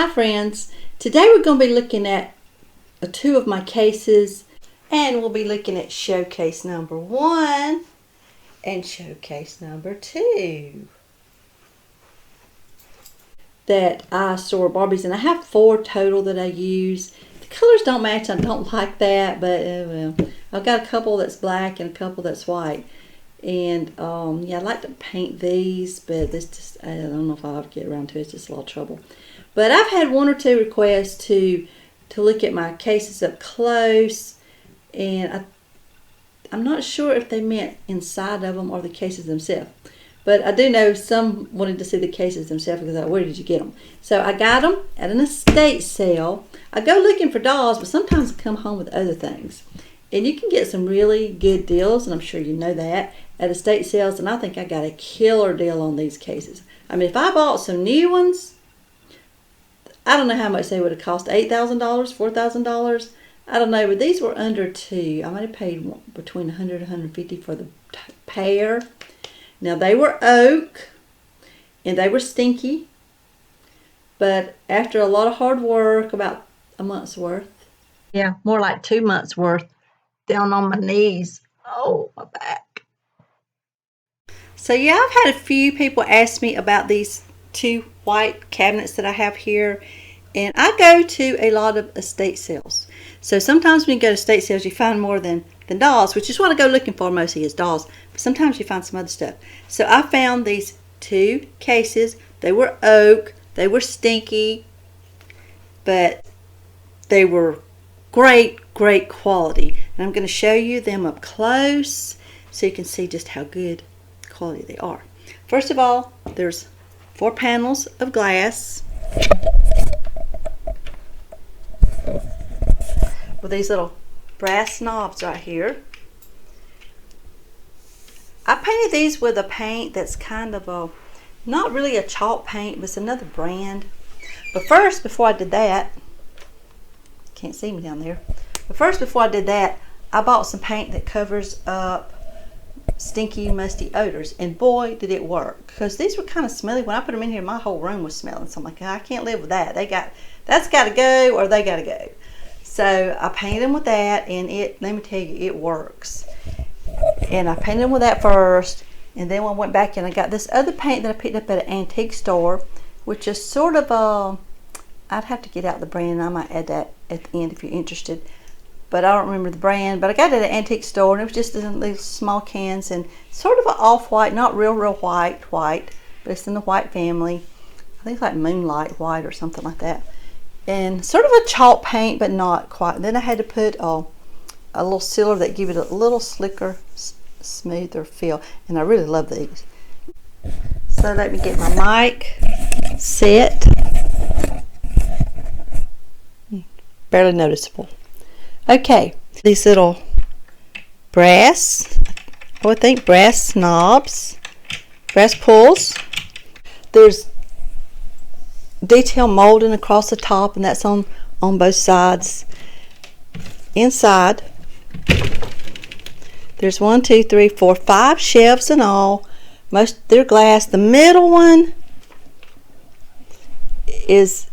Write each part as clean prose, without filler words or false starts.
Hi friends, today we're going to be looking at two of my cases, and we'll be looking at showcase number 1 and showcase number 2 that I store Barbies, and I have 4 total that I use. The colors don't match, I don't like that, but well, I've got a couple that's black and a couple that's white. And yeah, I like to paint these, but this just, I don't know if I'll ever get around to it. It's just a lot of trouble. But I've had 1 or 2 requests to look at my cases up close, and I'm not sure if they meant inside of them or the cases themselves. But I do know some wanted to see the cases themselves because I thought, where did you get them? So I got them at an estate sale. I go looking for dolls, but sometimes I come home with other things. And you can get some really good deals, and I'm sure you know that, at estate sales. And I think I got a killer deal on these cases. I mean, if I bought some new ones, I don't know how much they would have cost, $8,000, $4,000. I don't know, but these were under 2. I might have paid between $100 and $150 for the pair. Now, they were oak, and they were stinky. But after a lot of hard work, about a month's worth. Yeah, more like 2 months worth, down on my knees. Oh, my back. So yeah, I've had a few people ask me about these 2 white cabinets that I have here, and I go to a lot of estate sales. So sometimes when you go to estate sales, you find more than dolls, which is what I go looking for mostly, is dolls. But sometimes you find some other stuff. So I found these 2 cases. They were oak. They were stinky, but they were great quality. And I'm going to show you them up close so you can see just how good quality they are. First of all, there's 4 panels of glass with these little brass knobs right here. I painted these with a paint that's kind of a, not really a chalk paint, but it's another brand. But first, before I did that, can't see me down there. But first, before I did that, I bought some paint that covers up stinky, musty odors, and boy, did it work. Because these were kind of smelly. When I put them in here, my whole room was smelling. So I'm like, I can't live with that. That's got to go, or they got to go. So I painted them with that, and let me tell you, it works. And I painted them with that first, and then when I went back and I got this other paint that I picked up at an antique store, which is sort of a, I'd have to get out the brand, and I might add that at the end if you're interested. But I don't remember the brand, but I got it at an antique store, and it was just in these small cans, and sort of an off-white, not real white, but it's in the white family. I think it's like moonlight white or something like that. And sort of a chalk paint, but not quite. And then I had to put a little sealer that give it a little slicker, smoother feel. And I really love these. So let me get my mic set. Barely noticeable. Okay, these little brass, I would think brass knobs, brass pulls. There's detail molding across the top, and that's on both sides. Inside, there's 1, 2, 3, 4, 5 shelves in all. Most they're glass. The middle one is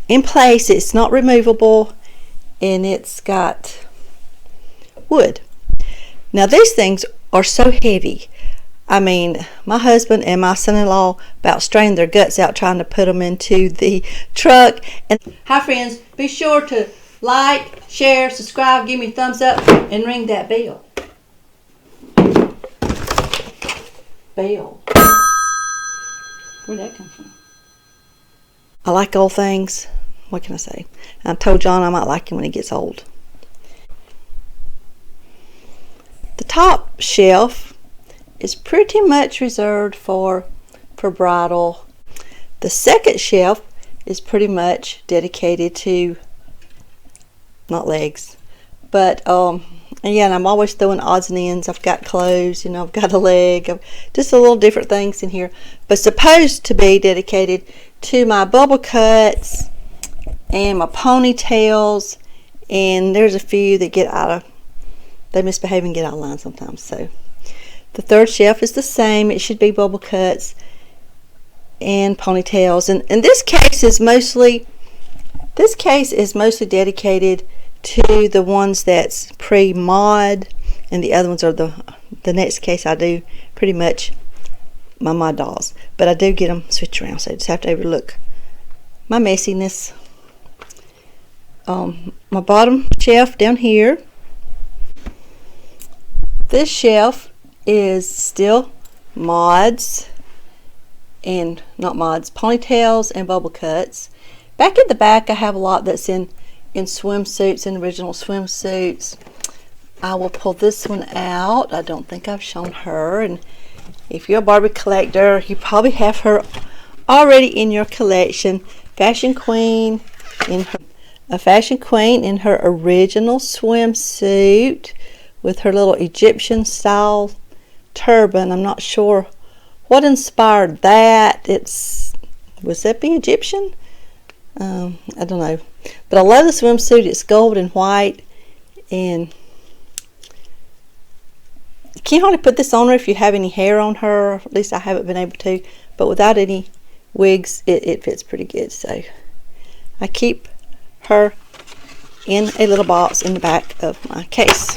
in place. It's not removable, and it's got wood. Now these things are so heavy. I mean, my husband and my son-in-law about strained their guts out trying to put them into the truck. And hi friends, be sure to like, share, subscribe, give me a thumbs up, and ring that bell. Bell. Where'd that come from? I like old things. What can I say? I told John I might like him when he gets old. The top shelf is pretty much reserved for bridal. The second shelf is pretty much dedicated to, not legs, but yeah, and I'm always throwing odds and ends. I've got clothes, you know, I've got a leg, just a little different things in here, but supposed to be dedicated to my bubble cuts and my ponytails, and there's a few that they misbehave and get out of line sometimes. So the third shelf is the same. It should be bubble cuts and ponytails, and in this case is mostly This case is mostly dedicated to the ones that's pre-mod, and the other ones are the next case I do pretty much my mod dolls. But I do get them switched around, so I just have to overlook my messiness. My bottom shelf down here. This shelf is still mods, and not mods, ponytails and bubble cuts. Back at the back I have a lot that's in swimsuits, in original swimsuits. I will pull this one out. I don't think I've shown her, and if you're a Barbie collector, you probably have her already in your collection. Fashion Queen in her original swimsuit with her little Egyptian style turban. I'm not sure what inspired that. Was that be Egyptian? I don't know, but I love the swimsuit. It's gold and white, and you can't hardly put this on her if you have any hair on her. At least I haven't been able to, but without any wigs it fits pretty good. So I keep her in a little box in the back of my case.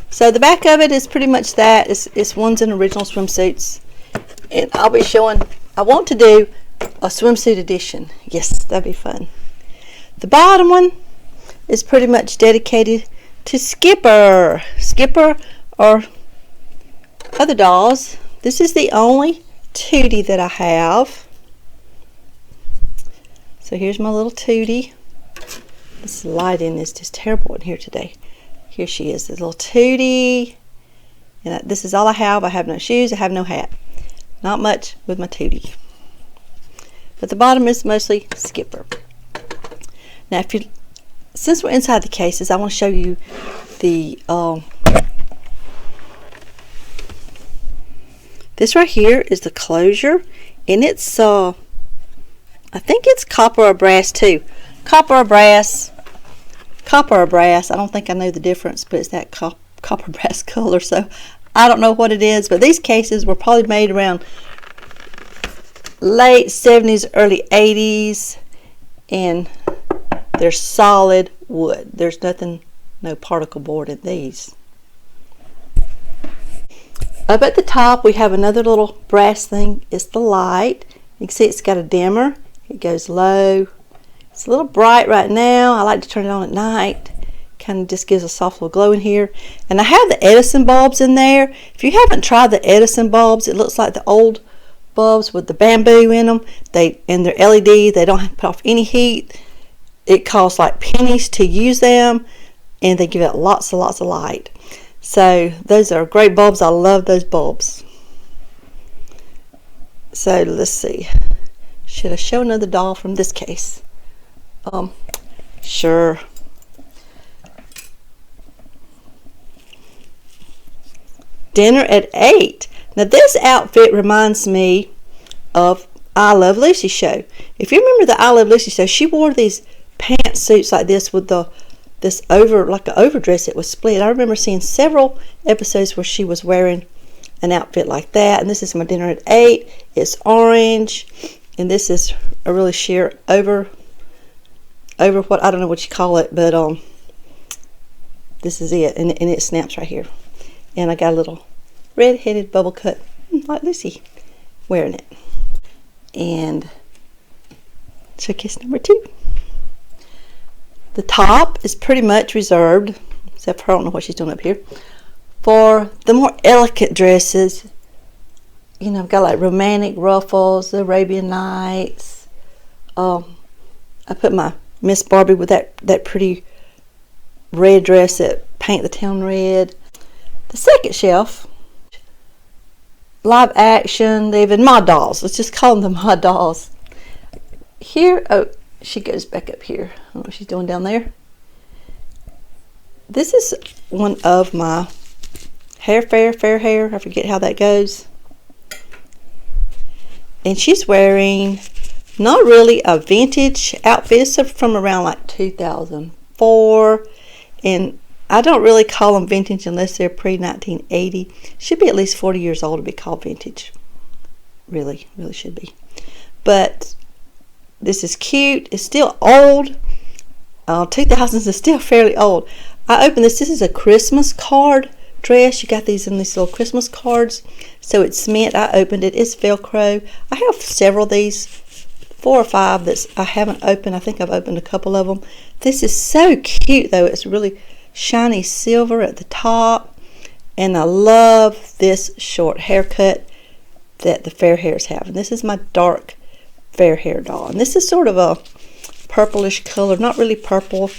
So the back of it is pretty much that. It's ones in original swimsuits, and I'll be showing. I want to do a swimsuit edition. Yes, that'd be fun. The bottom one is pretty much dedicated to Skipper or other dolls. This is the only Tootie that I have. So here's my little Tootie. This lighting is just terrible in here today. Here she is, this little Tootie. And this is all I have. I have no shoes, I have no hat. Not much with my Tootie. But the bottom is mostly Skipper. Now, since we're inside the cases, I want to show you the this right here is the closure, and it's I think it's copper or brass too. Copper or brass. I don't think I know the difference, but it's that copper brass color, so I don't know what it is. But these cases were probably made around late 70s, early 80s, and they're solid wood. There's no particle board in these. Up at the top we have another little brass thing. It's the light. You can see it's got a dimmer. It goes low. It's a little bright right now. I like to turn it on at night. Kind of just gives a soft little glow in here. And I have the Edison bulbs in there. If you haven't tried the Edison bulbs, it looks like the old bulbs with the bamboo in them. And they're LED. They don't have to put off any heat. It costs like pennies to use them, and they give it lots and lots of light. So those are great bulbs. I love those bulbs. So let's see. Should I show another doll from this case? Sure. Dinner at 8. Now this outfit reminds me of I Love Lucy show. If you remember the I Love Lucy show, she wore these pantsuits like this with this like an overdress that was split. I remember seeing several episodes where she was wearing an outfit like that. And this is my Dinner at 8. It's orange, and this is a really sheer over what, I don't know what you call it, but this is it, and it snaps right here. And I got a little red-headed bubble cut like Lucy wearing it. And showcase number 2. The top is pretty much reserved, except for I don't know what she's doing up here, for the more elegant dresses. You know, I've got like romantic ruffles, the Arabian Nights. I put my Miss Barbie with that pretty red dress that paint the town red. The second shelf, live action, they've been mod dolls. Let's just call them the mod dolls. Here, oh, she goes back up here. I don't know what she's doing down there. This is one of my fair hair. I forget how that goes. And she's wearing not really a vintage outfit. It's from around like 2004. And I don't really call them vintage unless they're pre-1980. Should be at least 40 years old to be called vintage. Really should be. But This is cute. It's still old. 2000s is still fairly old. I opened this. This is a Christmas card dress. You got these in these little Christmas cards. So it's mint. I opened it. It's Velcro. I have several of these, 4 or 5 that I haven't opened. I think I've opened a couple of them. This is so cute though. It's really shiny silver at the top. And I love this short haircut that the fair hairs have. And this is my dark fair hair doll. And this is sort of a purplish color. Not really purple.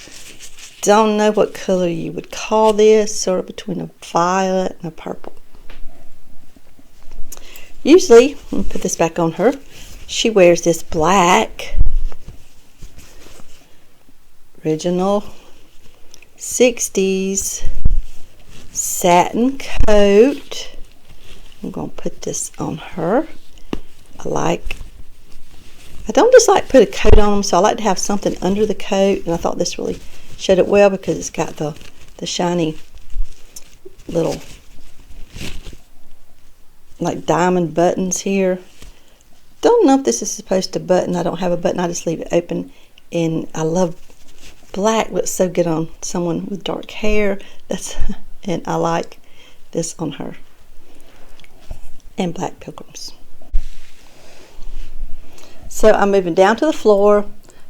Don't know what color you would call this. Sort of between a violet and a purple. Usually, let me put this back on her. She wears this black original 60s satin coat. I'm going to put this on her. I don't just like put a coat on them, so I like to have something under the coat, and I thought this really showed it well because it's got the shiny little like diamond buttons here. Don't know if this is supposed to button. I don't have a button. I just leave it open, and I love black. Looks so good on someone with dark hair. And I like this on her. And black pilgrims. So I'm moving down to the floor.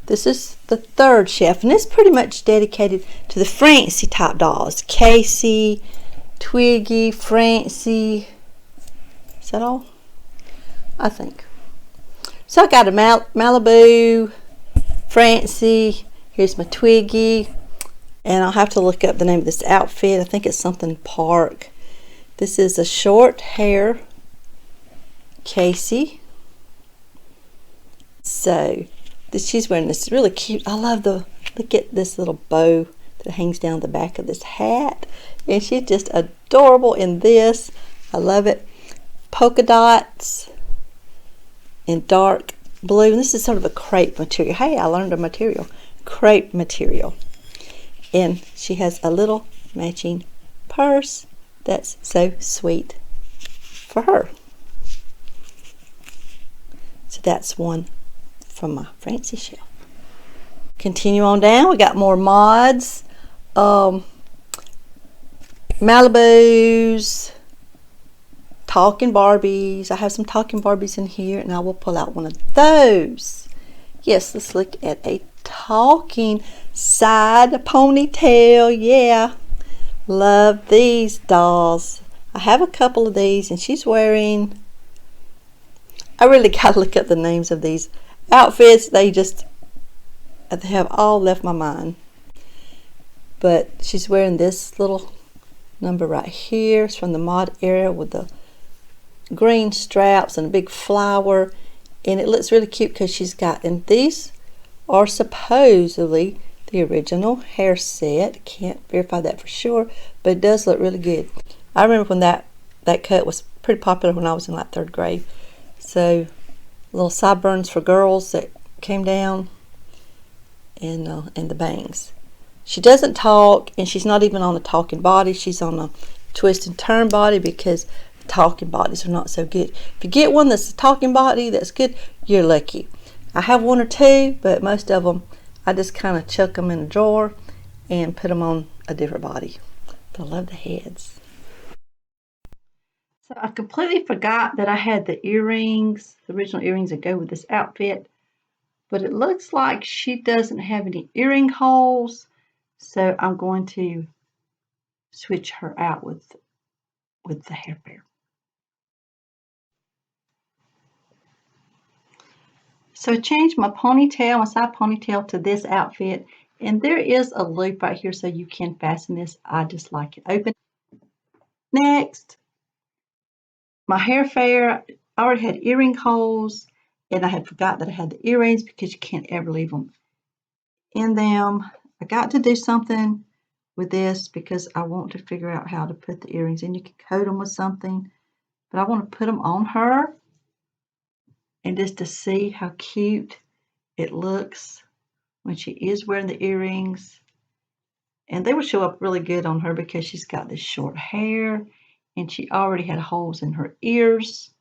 This is the 3rd shelf, and it's pretty much dedicated to the Francie type dolls. Casey, Twiggy, Francie. Is that all? I think. So I got a Malibu, Francie. Here's my Twiggy. And I'll have to look up the name of this outfit. I think it's something Park. This is a short hair Casey. So she's wearing this really cute. I love look at this little bow that hangs down the back of this hat. And she's just adorable in this. I love it. Polka dots in dark blue. And this is sort of a crepe material. Hey, I learned a material. Crepe material. And she has a little matching purse that's so sweet for her. So that's one from my Francie shelf. Continue on down. We got more mods. Malibus. Talking Barbies. I have some talking Barbies in here, and I will pull out one of those. Yes, let's look at a talking side ponytail. Yeah, love these dolls. I have a couple of these, and she's wearing, I really gotta look up the names of these outfits. They have all left my mind. But she's wearing this little number right here. It's from the Mod era with the green straps and a big flower, and it looks really cute because she's got, and these are supposedly the original hair set. Can't verify that for sure, but it does look really good. I remember when that cut was pretty popular when I was in like 3rd grade. So little sideburns for girls that came down, and the bangs. She doesn't talk, and she's not even on a talking body. She's on a twist and turn body because talking bodies are not so good. If you get one that's a talking body that's good, you're lucky. I have 1 or 2, but most of them I just kind of chuck them in a drawer and put them on a different body. But I love the heads. So I completely forgot that I had the earrings, the original earrings that go with this outfit, but it looks like she doesn't have any earring holes, so I'm going to switch her out with the hair pair. So I changed my ponytail, my side ponytail, to this outfit, and there is a loop right here so you can fasten this. I just like it open. Next, my hair fair, I already had earring holes, and I had forgot that I had the earrings because you can't ever leave them in them. I got to do something with this because I want to figure out how to put the earrings in. You can coat them with something, but I want to put them on her, and just to see how cute it looks when she is wearing the earrings. And they will show up really good on her because she's got this short hair, and she already had holes in her ears.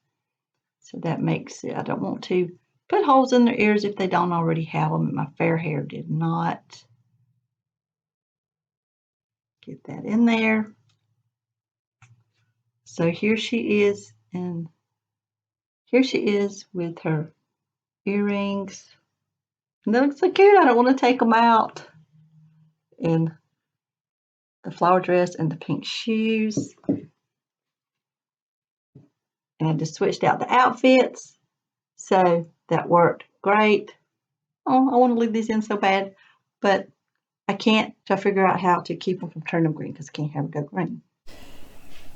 So that makes it, I don't want to put holes in their ears if they don't already have them. My fair hair did not. Get that in there. So here she is, and here she is with her earrings. And they look so cute. I don't want to take them out. And the flower dress and the pink shoes. And I just switched out the outfits. So that worked great. Oh, I want to leave these in so bad, but I can't. So I figure out how to keep them from turning them green because I can't have them go green.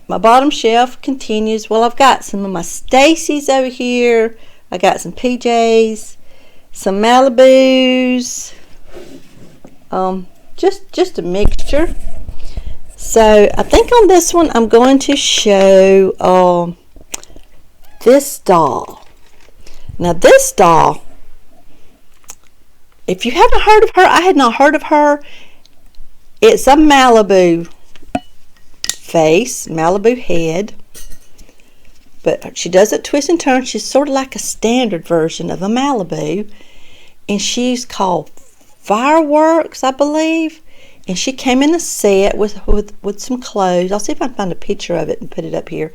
My bottom shelf continues. Well, I've got some of my Stacy's over here. I got some PJs, some Malibus, just a mixture. So I think on this one I'm going to show this doll. Now this doll, if you haven't heard of her, I had not heard of her. It's a Malibu face, Malibu head, but she doesn't twist and turn. She's sort of like a standard version of a Malibu, and she's called Fireworks, I believe. And she came in a set with some clothes. I'll see if I can find a picture of it and put it up here.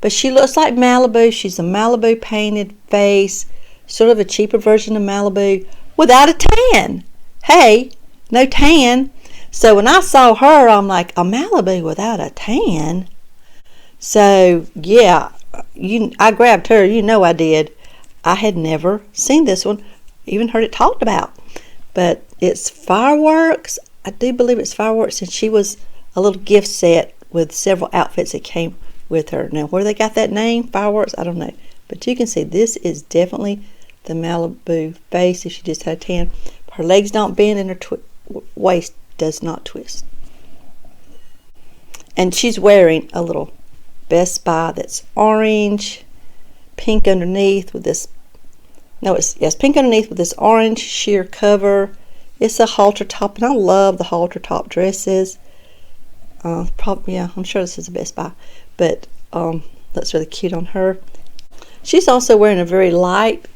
But she looks like Malibu. She's a Malibu painted face, sort of a cheaper version of Malibu without a tan. Hey, no tan. So when I saw her, I'm like, a Malibu without a tan? So yeah, I grabbed her. You know I did. I had never seen this one, even heard it talked about. But it's Fireworks. I do believe it's Fireworks, and she was a little gift set with several outfits that came with her. Now, where they got that name, Fireworks, I don't know. But you can see this is definitely the Malibu face if she just had a tan. Her legs don't bend and her waist does not twist. And she's wearing a little Best Buy that's orange, pink underneath with this, pink underneath with this orange sheer cover. It's a halter top, and I love the halter top dresses. I'm sure this is a Best Buy, but looks really cute on her. She's also wearing a very light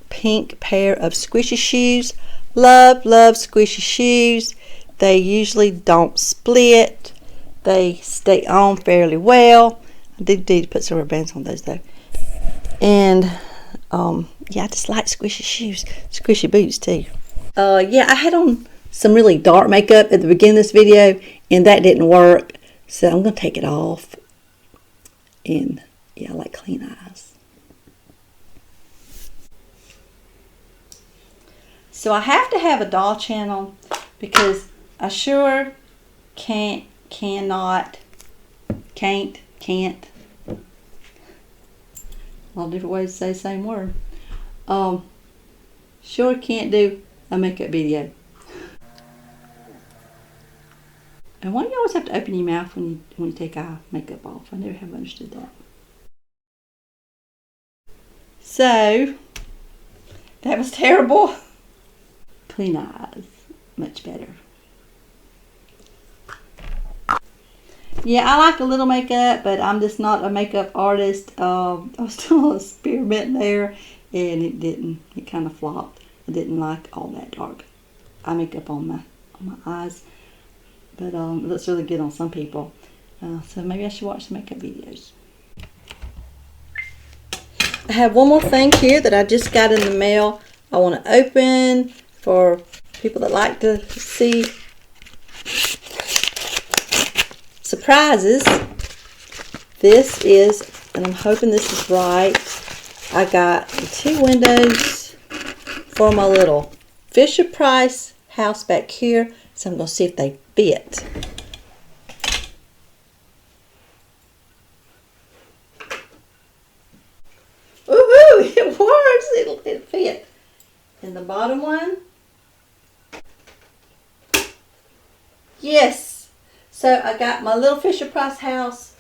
pink pair of squishy shoes. Love squishy shoes. They usually don't split. They stay on fairly well. I did need to put some rubber bands on those though. And yeah, I just like squishy shoes, squishy boots too. Yeah, I had on some really dark makeup at the beginning of this video, and that didn't work. So I'm going to take it off. And yeah, I like clean eyes. So I have to have a doll channel because I sure can't. A lot of different ways to say the same word. Sure can't do a makeup video. And why do you always have to open your mouth when you take eye makeup off? I never have understood that. So, that was terrible. Clean eyes, much better. Yeah, I like a little makeup, but I'm just not a makeup artist. I was still experimenting there, and it kind of flopped. I didn't like all that dark eye makeup on my eyes, but it looks really good on some people. So maybe I should watch some makeup videos. I have one more thing here that I just got in the mail. I want to open for people that like to see surprises. This is, and I'm hoping this is right, I got the 2 windows for my little Fisher-Price house back here, so I'm going to see if they fit. Woohoo! It works! It fit. And the bottom one? Yes! So I got my little Fisher-Price house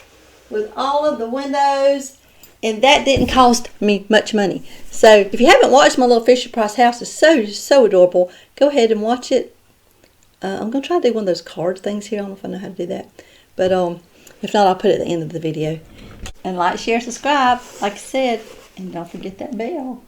with all of the windows, and that didn't cost me much money. So if you haven't watched my little Fisher-Price house, it's so adorable. Go ahead and watch it. I'm going to try to do one of those card things here. I don't know if I know how to do that. But If not, I'll put it at the end of the video. And like, share, subscribe, like I said, and don't forget that bell.